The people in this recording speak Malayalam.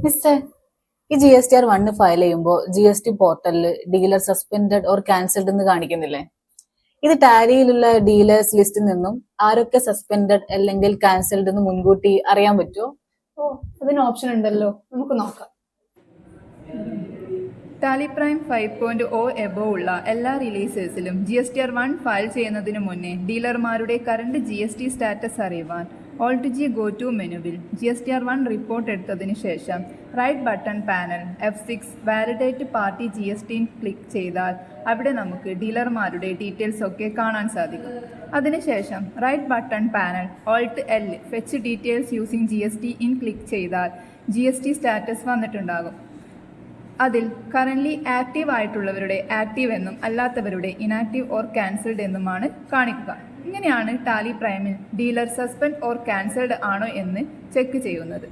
മിസ്റ്റർ, ഈ GSTR 1 ഫയൽ ചെയ്യുമ്പോൾ GST പോർട്ടലിൽ ഡീലർ സസ്പെൻഡഡ് ഓർ ക്യാൻസൽഡ് എന്ന് കാണിക്കുന്നില്ലേ? ഇത് ടാലിയിലുള്ള ഡീലേഴ്സ് ലിസ്റ്റിൽ നിന്നും ആരൊക്കെ സസ്പെൻഡഡ് അല്ലെങ്കിൽ ക്യാൻസൽഡ് എന്ന് മുൻകൂട്ടി അറിയാൻ പറ്റുമോ? അതിന് ഓപ്ഷൻ ഉണ്ടല്ലോ, നമുക്ക് നോക്കാം. ടാലി പ്രൈം 5.0 എബോ ഉള്ള എല്ലാ റിലീസേഴ്സിലും GSTR 1 ഫയൽ ചെയ്യുന്നതിന് മുന്നേ ഡീലർമാരുടെ കറണ്ട് GST സ്റ്റാറ്റസ് അറിയുവാൻ Alt-G ഗോ ടു മെനുവിൽ GSTR 1 റിപ്പോർട്ട് എടുത്തതിന് ശേഷം right button panel F6 validate party GST click ചെയ്താൽ അവിടെ നമുക്ക് ഡീലർമാരുടെ ഡീറ്റെയിൽസ് ഒക്കെ കാണാൻ സാധിക്കും. അതിനുശേഷം right button panel Alt-L fetch details using GST in click ചെയ്താൽ GST സ്റ്റാറ്റസ് വന്നിട്ടുണ്ടാകും. അതിൽ കറൻ്റ്ലി ആക്റ്റീവ് ആയിട്ടുള്ളവരുടെ ആക്റ്റീവ് എന്നും അല്ലാത്തവരുടെ ഇനാക്റ്റീവ് ഓർ ക്യാൻസൽഡ് എന്നുമാണ് കാണിക്കുക. ഇങ്ങനെയാണ് ടാലി പ്രൈമിൽ ഡീലർ സസ്പെൻഡ് ഓർ ക്യാൻസൽഡ് ആണോ എന്ന് ചെക്ക് ചെയ്യുന്നത്.